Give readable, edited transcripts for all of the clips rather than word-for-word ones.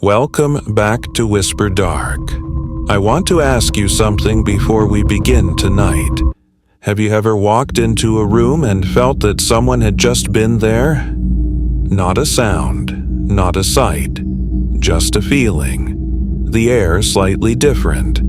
Welcome back to WhisperDark. I want to ask you something before we begin tonight. Have you ever walked into a room and felt that someone had just been there? Not a sound, not a sight, just a feeling. The air slightly different.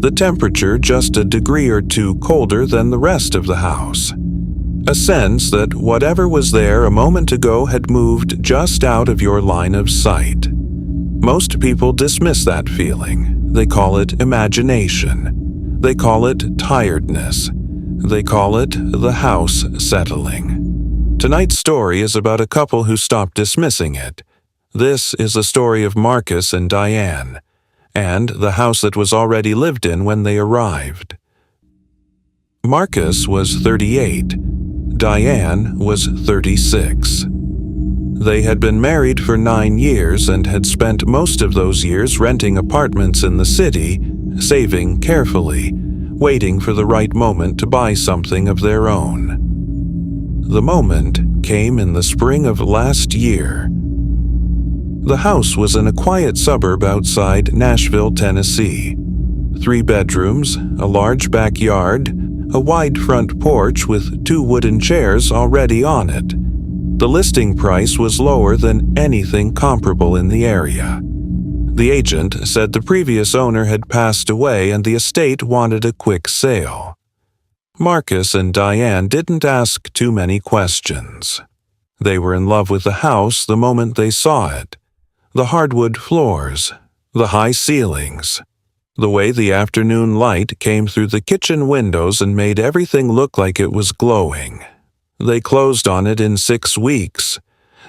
The temperature just a degree or two colder than the rest of the house. A sense that whatever was there a moment ago had moved just out of your line of sight. Most people dismiss that feeling. They call it imagination. They call it tiredness. They call it the house settling. Tonight's story is about a couple who stopped dismissing it. This is the story of Marcus and Diane, and the house that was already lived in when they arrived. Marcus was 38. Diane was 36. They had been married for 9 years and had spent most of those years renting apartments in the city, saving carefully, waiting for the right moment to buy something of their own. The moment came in the spring of last year. The house was in a quiet suburb outside Nashville, Tennessee. 3 bedrooms, a large backyard, a wide front porch with 2 wooden chairs already on it. The listing price was lower than anything comparable in the area. The agent said the previous owner had passed away and the estate wanted a quick sale. Marcus and Diane didn't ask too many questions. They were in love with the house the moment they saw it. The hardwood floors, the high ceilings, the way the afternoon light came through the kitchen windows and made everything look like it was glowing. They closed on it in 6 weeks.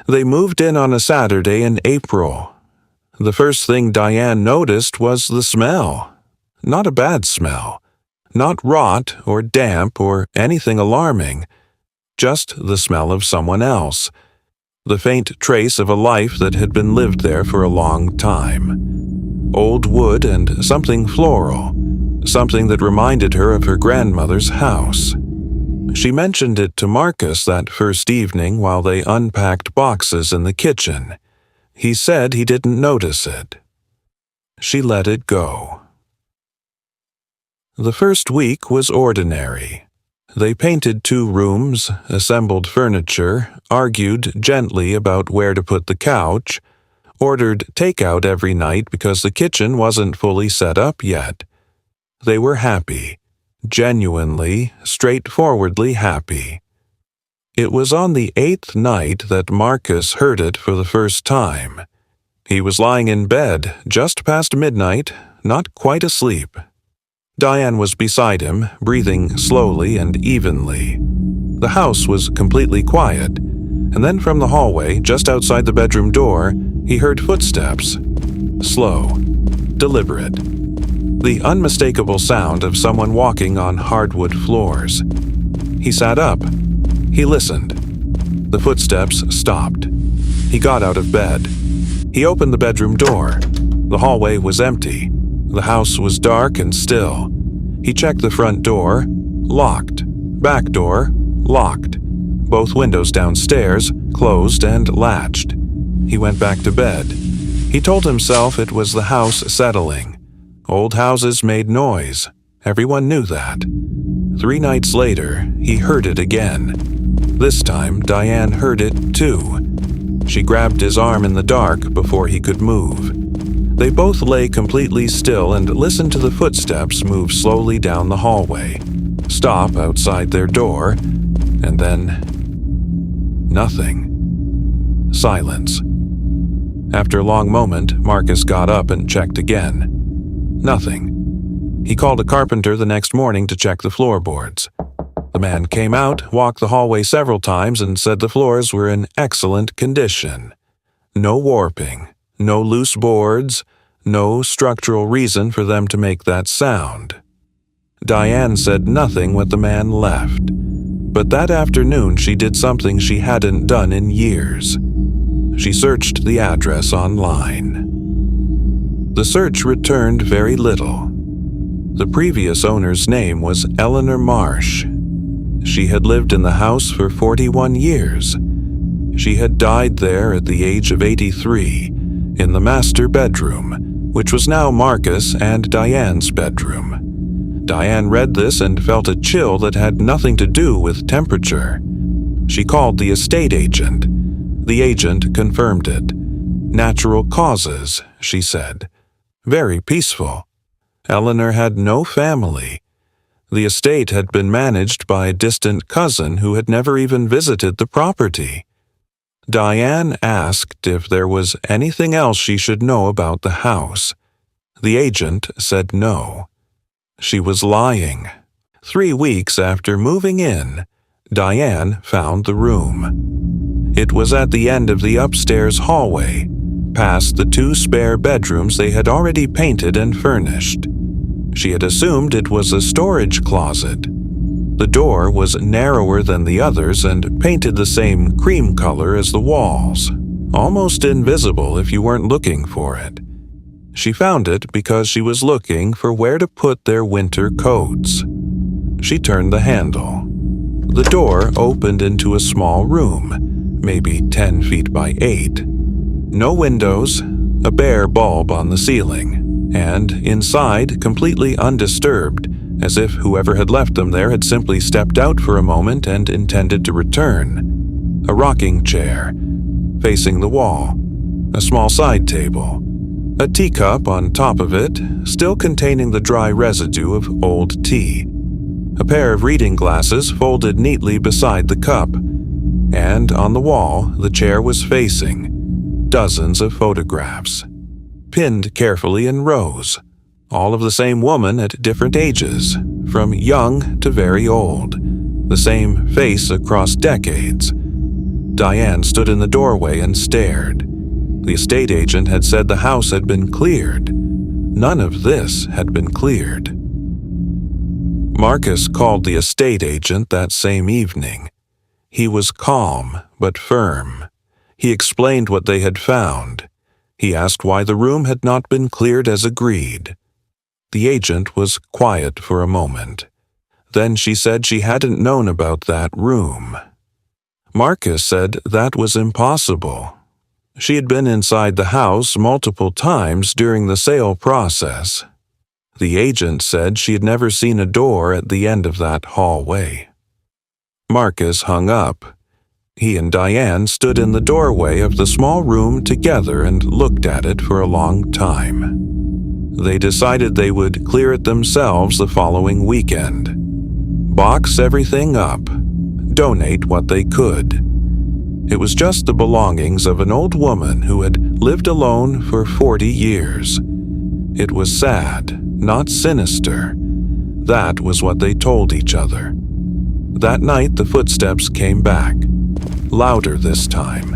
They moved in on a Saturday in April. The first thing Diane noticed was the smell. Not a bad smell. Not rot or damp or anything alarming. Just the smell of someone else. The faint trace of a life that had been lived there for a long time. Old wood and something floral. Something that reminded her of her grandmother's house. She mentioned it to Marcus that first evening while they unpacked boxes in the kitchen. He said he didn't notice it. She let it go. The first week was ordinary. They painted 2 rooms, assembled furniture, argued gently about where to put the couch, ordered takeout every night because the kitchen wasn't fully set up yet. They were happy. Genuinely, straightforwardly happy. It was on the 8th night that Marcus heard it for the first time. He was lying in bed, just past midnight, not quite asleep. Diane was beside him, breathing slowly and evenly. The house was completely quiet, and then from the hallway, just outside the bedroom door, he heard footsteps. Slow, deliberate. The unmistakable sound of someone walking on hardwood floors. He sat up. He listened. The footsteps stopped. He got out of bed. He opened the bedroom door. The hallway was empty. The house was dark and still. He checked the front door. Locked. Back door. Locked. Both windows downstairs closed and latched. He went back to bed. He told himself it was the house settling. Old houses made noise. Everyone knew that. 3 nights later, he heard it again. This time, Diane heard it too. She grabbed his arm in the dark before he could move. They both lay completely still and listened to the footsteps move slowly down the hallway, stop outside their door, and then nothing. Silence. After a long moment, Marcus got up and checked again. Nothing. He called a carpenter the next morning to check the floorboards. The man came out, walked the hallway several times, and said the floors were in excellent condition. No warping, no loose boards, no structural reason for them to make that sound. Diane said nothing when the man left, but that afternoon she did something she hadn't done in years. She searched the address online. The search returned very little. The previous owner's name was Eleanor Marsh. She had lived in the house for 41 years. She had died there at the age of 83, in the master bedroom, which was now Marcus and Diane's bedroom. Diane read this and felt a chill that had nothing to do with temperature. She called the estate agent. The agent confirmed it. Natural causes, she said. Very peaceful. Eleanor had no family. The estate had been managed by a distant cousin who had never even visited the property. Diane asked if there was anything else she should know about the house. The agent said no. She was lying. 3 weeks after moving in, Diane found the room. It was at the end of the upstairs hallway, past the 2 spare bedrooms they had already painted and furnished. She had assumed it was a storage closet. The door was narrower than the others and painted the same cream color as the walls, almost invisible if you weren't looking for it. She found it because she was looking for where to put their winter coats. She turned the handle. The door opened into a small room, maybe 10 feet by 8. No windows, a bare bulb on the ceiling, and inside, completely undisturbed, as if whoever had left them there had simply stepped out for a moment and intended to return. A rocking chair, facing the wall, a small side table, a teacup on top of it, still containing the dry residue of old tea, a pair of reading glasses folded neatly beside the cup, and on the wall the chair was facing, dozens of photographs, pinned carefully in rows, all of the same woman at different ages, from young to very old, the same face across decades. Diane stood in the doorway and stared. The estate agent had said the house had been cleared. None of this had been cleared. Marcus called the estate agent that same evening. He was calm but firm. He explained what they had found. He asked why the room had not been cleared as agreed. The agent was quiet for a moment. Then she said she hadn't known about that room. Marcus said that was impossible. She had been inside the house multiple times during the sale process. The agent said she had never seen a door at the end of that hallway. Marcus hung up. He and Diane stood in the doorway of the small room together and looked at it for a long time. They decided they would clear it themselves the following weekend. Box everything up. Donate what they could. It was just the belongings of an old woman who had lived alone for 40 years. It was sad, not sinister. That was what they told each other. That night the footsteps came back, louder this time,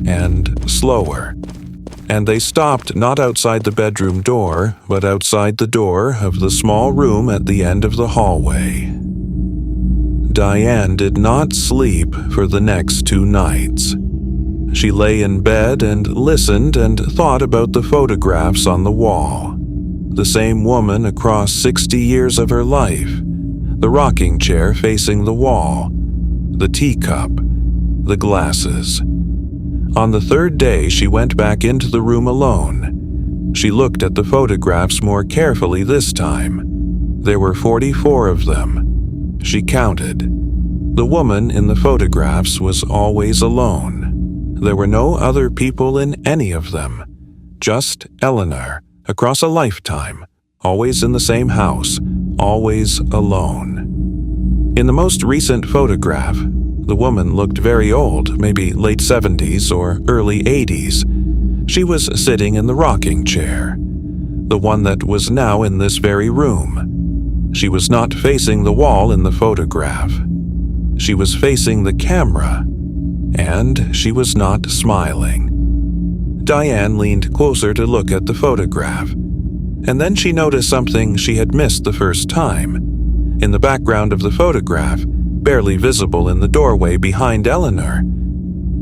and slower. And they stopped not outside the bedroom door, but outside the door of the small room at the end of the hallway. Diane did not sleep for the next 2 nights. She lay in bed and listened and thought about the photographs on the wall. The same woman across 60 years of her life, the rocking chair facing the wall, the teacup, the glasses. On the 3rd day, she went back into the room alone. She looked at the photographs more carefully this time. There were 44 of them. She counted. The woman in the photographs was always alone. There were no other people in any of them. Just Eleanor, across a lifetime, always in the same house, always alone. In the most recent photograph, the woman looked very old, maybe late 70s or early 80s. She was sitting in the rocking chair, the one that was now in this very room. She was not facing the wall in the photograph. She was facing the camera, and she was not smiling. Diane leaned closer to look at the photograph, and then she noticed something she had missed the first time. In the background of the photograph, barely visible in the doorway behind Eleanor,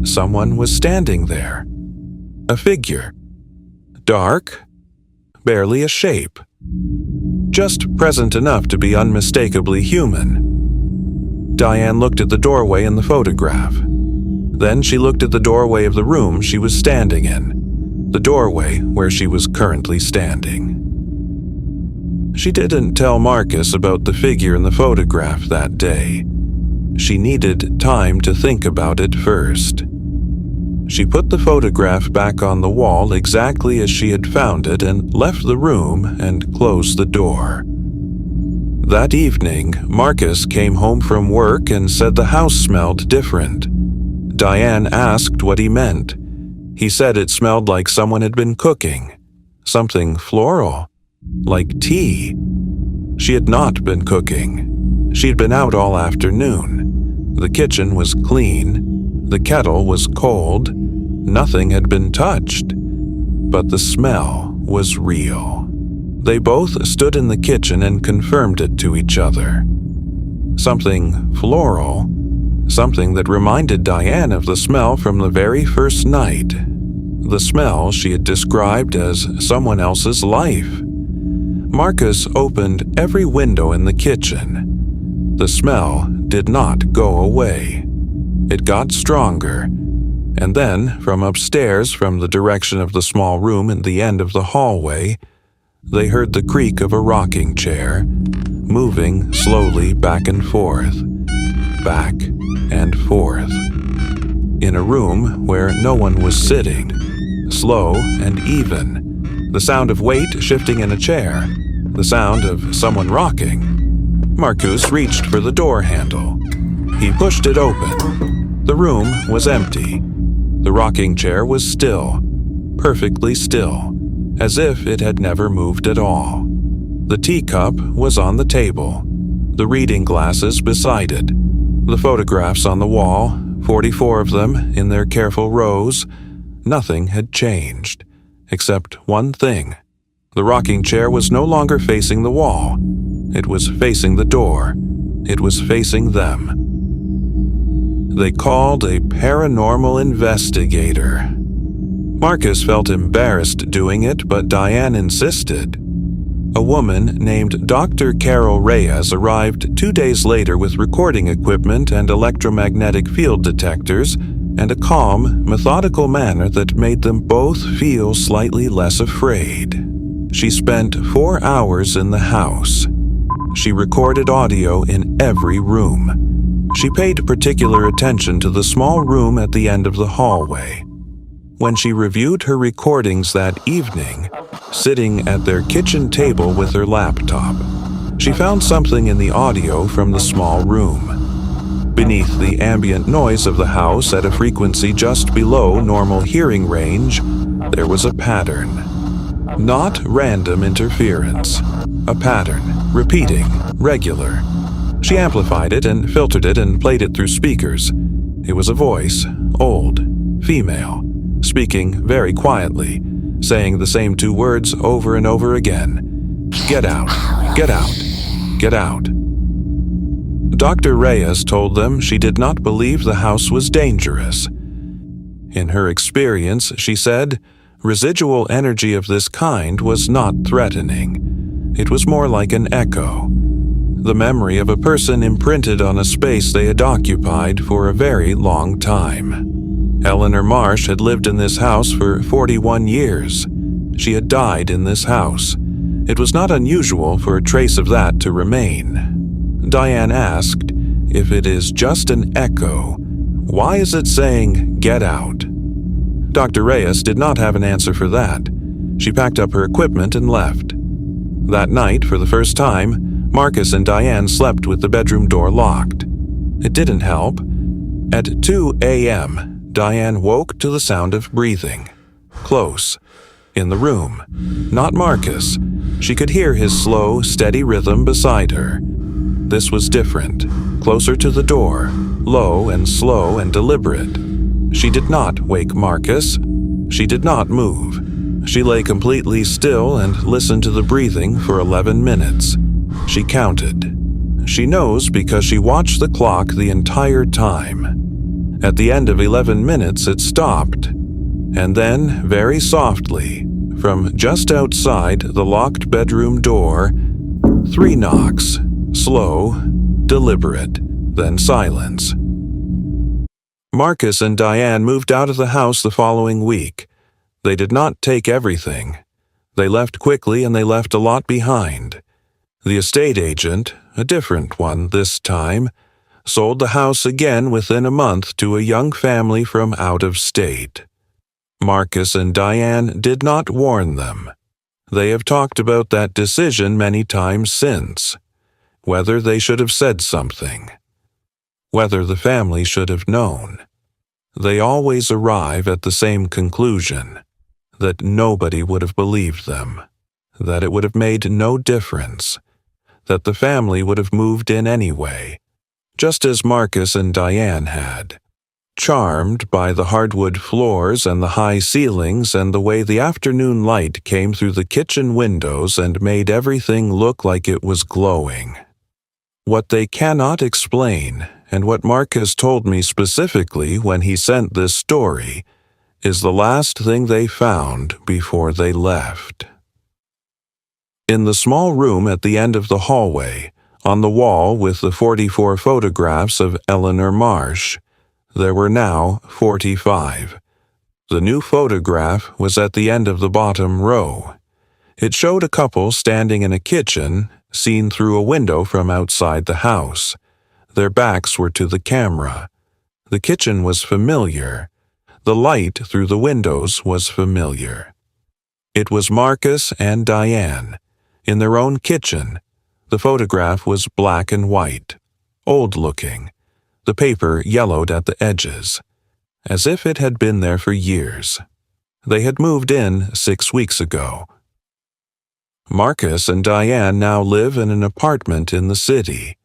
someone was standing there. A figure. Dark, barely a shape. Just present enough to be unmistakably human. Diane looked at the doorway in the photograph. Then she looked at the doorway of the room she was standing in. the doorway where she was currently standing. She didn't tell Marcus about the figure in the photograph that day. She needed time to think about it first. She put the photograph back on the wall exactly as she had found it and left the room and closed the door. That evening, Marcus came home from work and said the house smelled different. Diane asked what he meant. He said it smelled like someone had been cooking, something floral, like tea. She had not been cooking. She'd been out all afternoon. The kitchen was clean. The kettle was cold. Nothing had been touched. But the smell was real. They both stood in the kitchen and confirmed it to each other. Something floral, something that reminded Diane of the smell from the very first night. The smell she had described as someone else's life. Marcus opened every window in the kitchen. The smell did not go away. It got stronger, and then from upstairs, from the direction of the small room at the end of the hallway, they heard the creak of a rocking chair, moving slowly back and forth, in a room where no one was sitting, slow and even, the sound of weight shifting in a chair, the sound of someone rocking. Marcus reached for the door handle. He pushed it open. The room was empty. The rocking chair was still, perfectly still, as if it had never moved at all. The teacup was on the table, the reading glasses beside it, the photographs on the wall, 44 of them in their careful rows. Nothing had changed, except one thing. The rocking chair was no longer facing the wall. It was facing the door. It was facing them. They called a paranormal investigator. Marcus felt embarrassed doing it, but Diane insisted. A woman named Dr. Carol Reyes arrived 2 days later with recording equipment and electromagnetic field detectors and a calm, methodical manner that made them both feel slightly less afraid. She spent 4 hours in the house. She recorded audio in every room. She paid particular attention to the small room at the end of the hallway. When she reviewed her recordings that evening, sitting at their kitchen table with her laptop, she found something in the audio from the small room. Beneath the ambient noise of the house at a frequency just below normal hearing range, there was a pattern. Not random interference. A pattern, repeating, regular. She amplified it and filtered it and played it through speakers. It was a voice, old, female, speaking very quietly, saying the same 2 words over and over again. Get out, get out, get out. Dr. Reyes told them she did not believe the house was dangerous. In her experience, she said, residual energy of this kind was not threatening. It was more like an echo. The memory of a person imprinted on a space they had occupied for a very long time. Eleanor Marsh had lived in this house for 41 years. She had died in this house. It was not unusual for a trace of that to remain. Diane asked, if it is just an echo, why is it saying, get out? Dr. Reyes did not have an answer for that. She packed up her equipment and left. That night, for the first time, Marcus and Diane slept with the bedroom door locked. It didn't help. At 2 a.m., Diane woke to the sound of breathing. Close. In the room. Not Marcus. She could hear his slow, steady rhythm beside her. This was different. Closer to the door. Low and slow and deliberate. She did not wake Marcus. She did not move. She lay completely still and listened to the breathing for 11 minutes. She counted. She knows because she watched the clock the entire time. At the end of 11 minutes, it stopped. And then, very softly, from just outside the locked bedroom door, 3 knocks. Slow, deliberate, then silence. Marcus and Diane moved out of the house the following week. They did not take everything. They left quickly and they left a lot behind. The estate agent, a different one this time, sold the house again within a month to a young family from out of state. Marcus and Diane did not warn them. They have talked about that decision many times since. Whether they should have said something. Whether the family should have known. They always arrive at the same conclusion, that nobody would have believed them, that it would have made no difference, that the family would have moved in anyway, just as Marcus and Diane had, charmed by the hardwood floors and the high ceilings and the way the afternoon light came through the kitchen windows and made everything look like it was glowing. What they cannot explain, and what Marcus told me specifically when he sent this story, is the last thing they found before they left. In the small room at the end of the hallway, on the wall with the 44 photographs of Eleanor Marsh, there were now 45. The new photograph was at the end of the bottom row. It showed a couple standing in a kitchen, seen through a window from outside the house. Their backs were to the camera. The kitchen was familiar. The light through the windows was familiar. It was Marcus and Diane, in their own kitchen. The photograph was black and white, old-looking, the paper yellowed at the edges, as if it had been there for years. They had moved in 6 weeks ago. Marcus and Diane now live in an apartment in the city.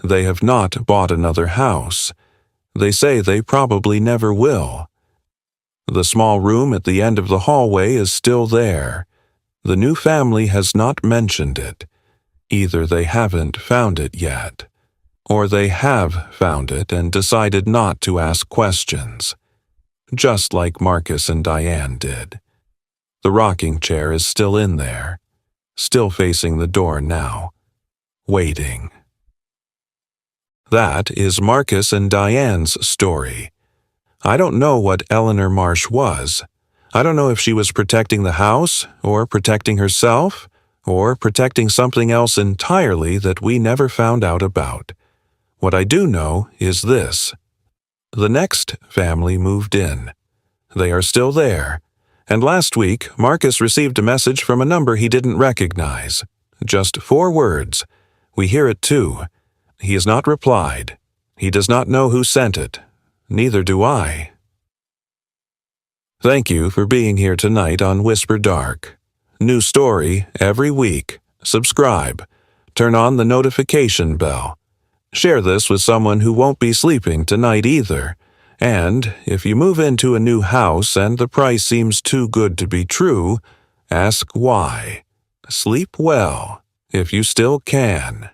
They have not bought another house. They say they probably never will. The small room at the end of the hallway is still there. The new family has not mentioned it. Either they haven't found it yet, or they have found it and decided not to ask questions, just like Marcus and Diane did. The rocking chair is still in there, still facing the door now, waiting. That is Marcus and Diane's story. I don't know what Eleanor Marsh was. I don't know if she was protecting the house, or protecting herself, or protecting something else entirely that we never found out about. What I do know is this. The next family moved in. They are still there. And last week, Marcus received a message from a number he didn't recognize. Just 4 words. We hear it too. He has not replied. He does not know who sent it. Neither do I. Thank you for being here tonight on WhisperDark. New story every week. Subscribe. Turn on the notification bell. Share this with someone who won't be sleeping tonight either. And if you move into a new house and the price seems too good to be true, ask why. Sleep well, if you still can.